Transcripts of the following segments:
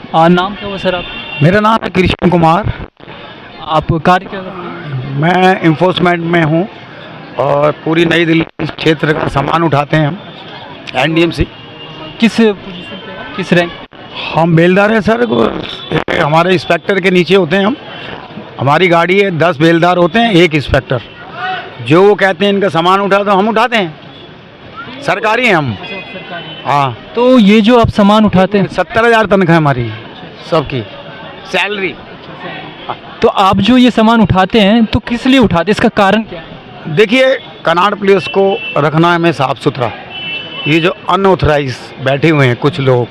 नाम क्या हुआ सर आप? मेरा नाम है कृष्ण कुमार। आप कार्य क्या करते हैं? मैं इन्फोर्समेंट में हूँ और पूरी नई दिल्ली इस क्षेत्र का सामान उठाते हैं हम, एनडीएमसी। किस पोजीशन पे है? किस रैंक? हम बेलदार हैं सर, हमारे इंस्पेक्टर के नीचे होते हैं हम। हमारी गाड़ी है, 10 बेलदार होते हैं, एक इंस्पेक्टर। जो वो कहते हैं इनका सामान उठा तो हम उठाते हैं, सरकारी हैं हम। हाँ, तो ये जो आप सामान उठाते हैं, 70,000 तनख्वाह हमारी सबकी सैलरी। तो आप जो ये सामान उठाते हैं तो किस लिए उठाते हैं, इसका कारण क्या है? देखिए, कनाड़ प्लेस को रखना है हमें साफ़ सुथरा। ये जो अनऑथराइज बैठे हुए हैं कुछ लोग,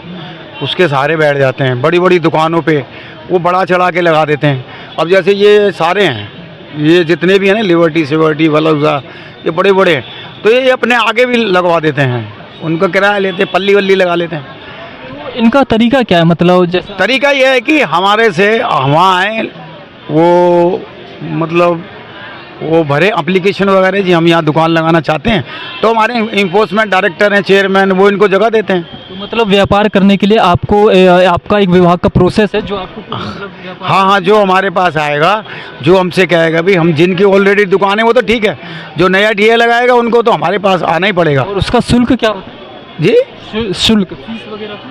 उसके सहारे बैठ जाते हैं। बड़ी बड़ी दुकानों पे वो बड़ा चढ़ा के लगा देते हैं। अब जैसे ये सारे हैं, ये जितने भी हैं ना, लिबर्टी सिबर्टी वलौजा, ये बड़े बड़े हैं, तो ये अपने आगे भी लगवा देते हैं। उनका किराया लेते हैं, पल्ली वल्ली लगा लेते हैं। तो इनका तरीका क्या है, मतलब जैसा तरीका ये है कि हमारे से वहाँ आए, वो मतलब वो भरे एप्लीकेशन वगैरह जी, हम यहाँ दुकान लगाना चाहते हैं, तो हमारे इन्फोर्समेंट डायरेक्टर हैं, चेयरमैन, वो इनको जगह देते हैं। तो मतलब व्यापार करने के लिए आपको आपका एक विभाग का प्रोसेस है जो आपको मतलब व्यापार। हाँ हाँ, जो हमारे पास आएगा, जो हमसे कहेगा भी, हम जिनकी ऑलरेडी दुकान है वो तो ठीक है, जो नया डीए लगाएगा उनको तो हमारे पास आना ही पड़ेगा। और उसका शुल्क क्या होता है जी, शुल्क, फीस वगैरह कुछ?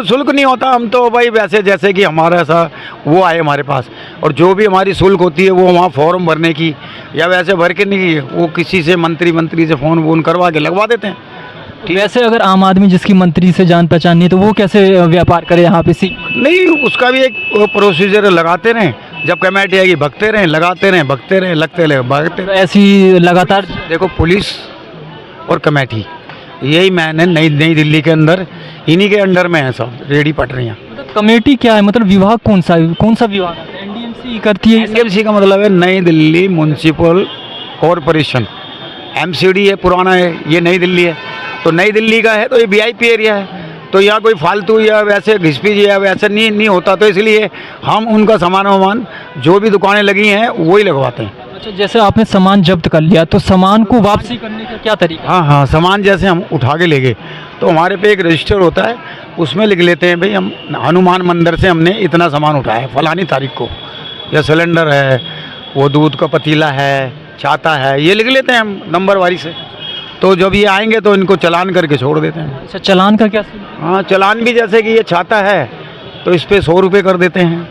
शुल्क नहीं होता। हम तो भाई वैसे जैसे कि हमारा ऐसा वो आए हमारे पास, और जो भी हमारी शुल्क होती है वो वहाँ फॉर्म भरने की या वैसे भर के नहीं, वो किसी से मंत्री से फ़ोन वोन करवा के लगवा देते हैं। तो वैसे अगर आम आदमी जिसकी मंत्री से जान पहचान नहीं है, तो वो कैसे व्यापार करे यहाँ पे? नहीं, उसका भी एक प्रोसीजर लगाते रहें, जब कमेटी आएगी भगते रहें, लगाते रहें, भगते रहें, लगते रहें, भगते। तो ऐसी लगातार देखो, पुलिस और कमेटी यही मैन है नई दिल्ली के अंदर, इन्हीं के अंडर में है सब रेडी पटरियाँ। मतलब कमेटी क्या है, मतलब विभाग कौन सा विभाग है? एनडीएमसी करती है? एनडीएमसी का मतलब है नई दिल्ली म्यूनसिपल कॉरपोरेशन। एमसीडी है, पुराना है, ये नई दिल्ली है। तो नई दिल्ली का है तो ये वीआईपी एरिया है, तो यहाँ कोई फालतू या वैसे घिसपीच या वैसे नहीं होता, तो इसलिए हम उनका सामान जो भी दुकानें लगी हैं वही लगवाते हैं। अच्छा, जैसे आपने सामान जब्त कर लिया तो सामान को वापसी करने का क्या तरीका? हाँ हाँ, सामान जैसे हम उठा के ले गए तो हमारे पे एक रजिस्टर होता है, उसमें लिख लेते हैं भाई हम हनुमान मंदिर से हमने इतना सामान उठाया है फलानी तारीख को, या सिलेंडर है, वो दूध का पतीला है, छाता है, ये लिख लेते हैं हम नंबर वारी से। तो जब ये आएंगे तो इनको चालान करके छोड़ देते हैं। अच्छा, चालान का क्या? हाँ, चालान भी जैसे कि ये छाता है तो इस पर 100 रुपये कर देते हैं,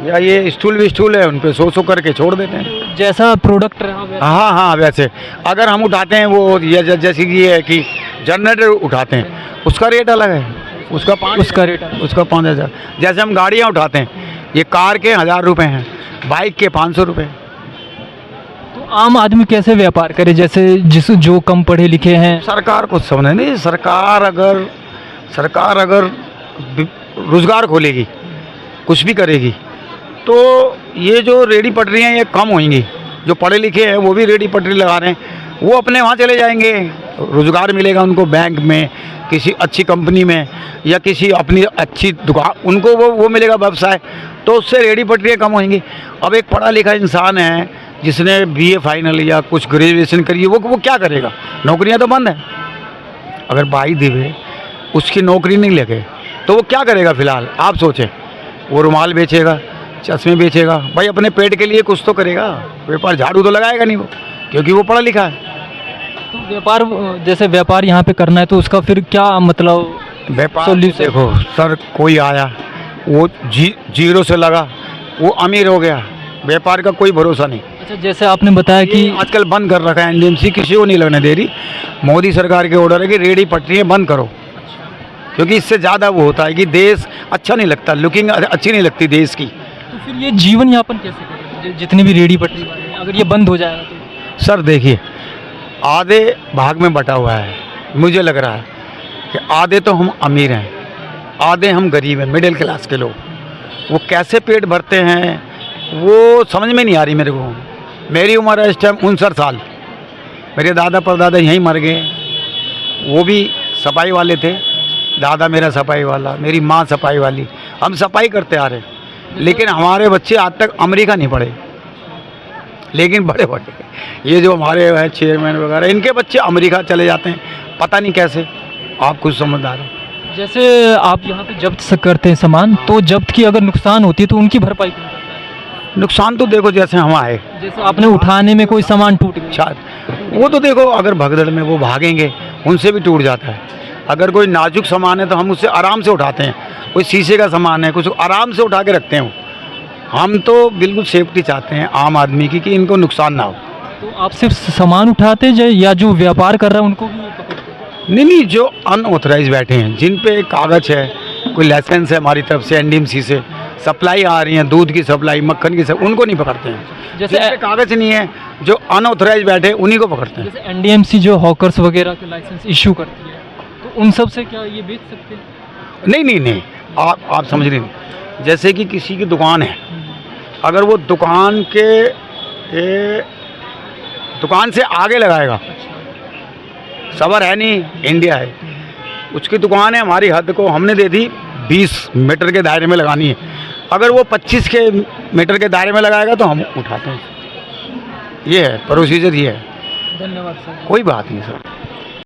या ये स्टूल है उन पर 100 करके छोड़ देते हैं। जैसा प्रोडक्ट रहा। हाँ हाँ, वैसे अगर हम उठाते हैं वो जैसे कि ये है कि जनरेटर उठाते हैं, उसका रेट अलग है, उसका 5,000। जैसे हम गाड़ियाँ उठाते हैं, ये कार के 1,000 रुपये हैं, बाइक के 500 रुपये। तो आम आदमी कैसे व्यापार करे, जैसे जो कम पढ़े लिखे हैं? सरकार कुछ समझ नहीं। सरकार अगर रोजगार खोलेगी, कुछ भी करेगी, तो ये जो रेडी पटरियाँ ये कम होंगी। जो पढ़े लिखे हैं वो भी रेडी पटरी लगा रहे हैं, वो अपने वहाँ चले जाएंगे, रोजगार मिलेगा उनको बैंक में, किसी अच्छी कंपनी में, या किसी अपनी अच्छी दुकान, उनको वो मिलेगा व्यवसाय, तो उससे रेडी पटरियाँ कम होंगी। अब एक पढ़ा लिखा इंसान है जिसने बीए फाइनल या कुछ ग्रेजुएशन करी है, वो क्या करेगा? नौकरियां तो बंद है। अगर भाई देवे उसकी नौकरी नहीं लगे तो वो क्या करेगा? फिलहाल आप सोचें, वो रुमाल बेचेगा, चश्मे बेचेगा, भाई अपने पेट के लिए कुछ तो करेगा। व्यापार झाड़ू तो लगाएगा नहीं वो, क्योंकि वो पढ़ा लिखा है। तो व्यापार, जैसे व्यापार यहाँ पे करना है तो उसका फिर क्या मतलब व्यापार? सॉल्यूशन? देखो सर, कोई आया वो जीरो से लगा, वो अमीर हो गया, व्यापार का कोई भरोसा नहीं। अच्छा, जैसे आपने बताया कि आजकल बंद कर रखा है एनडीएमसी, किसी को नहीं लगने दे रही। मोदी सरकार के ऑर्डर है कि रेडी पटरियाँ बंद करो, क्योंकि इससे ज़्यादा वो होता है कि देश अच्छा नहीं लगता, लुकिंग अच्छी नहीं लगती देश की। तो फिर ये जीवन यापन कैसे करेंगे जितने भी रेडी पटरी वाले हैं, अगर ये बंद हो जाएगा तो? सर देखिए, आधे भाग में बटा हुआ है। मुझे लग रहा है कि आधे तो हम अमीर हैं, आधे हम गरीब हैं, मिडिल क्लास के लोग। वो कैसे पेट भरते हैं वो समझ में नहीं आ रही मेरे को। मेरी उम्र है इस टाइम 59 साल, मेरे दादा परदादा यहीं मर गए, वो भी सफाई वाले थे। दादा मेरा सफाई वाला, मेरी माँ सफाई वाली, हम सफाई करते आ रहे हैं। लेकिन हमारे बच्चे आज तक अमेरिका नहीं पढ़े, लेकिन बड़े ये जो हमारे हैं चेयरमैन वगैरह, इनके बच्चे अमेरिका चले जाते हैं, पता नहीं कैसे। आप कुछ समझदार हो। जैसे आप यहाँ पे जब्त करते हैं सामान, तो जब्त की अगर नुकसान होती है तो उनकी भरपाई कौन करता है? नुकसान तो देखो जैसे हम आए, जैसे आपने उठाने में कोई सामान टूट गया, शायद वो तो देखो अगर भगदड़ में वो भागेंगे उनसे भी टूट जाता है। अगर कोई नाजुक सामान है तो हम उससे आराम से उठाते हैं, कोई शीशे का सामान है कुछ आराम से उठा के रखते हैं। हम तो बिल्कुल सेफ्टी चाहते हैं आम आदमी की कि इनको नुकसान ना हो। तो आप सिर्फ सामान उठाते हैं या जो व्यापार कर रहा है उनको भी पकड़ते हैं? नहीं, जो अनऑथराइज बैठे हैं, जिन पे कागज है, कोई लाइसेंस है हमारी तरफ से एनडीएमसी से, सप्लाई आ रही है, दूध की सप्लाई, मक्खन की सप्लाई, उनको नहीं पकड़ते हैं। जैसे जिन पे कागज नहीं है, जो अनऑथराइज बैठे हैं, उन्हीं को पकड़ते हैं। जैसे एनडीएमसी जो हॉकर्स वगैरह के लाइसेंस इशू करती है, तो उन सब से क्या ये बेच सकते हैं? नहीं, आप समझ रहे नहीं। जैसे कि किसी की दुकान है, अगर वो दुकान से आगे लगाएगा, सबर है नहीं, इंडिया है, उसकी दुकान है, हमारी हद को हमने दे दी 20 मीटर के दायरे में लगानी है, अगर वो 25 के मीटर के दायरे में लगाएगा तो हम उठाते हैं। ये है प्रोसीजर, ये है। धन्यवाद सर। कोई बात नहीं सर।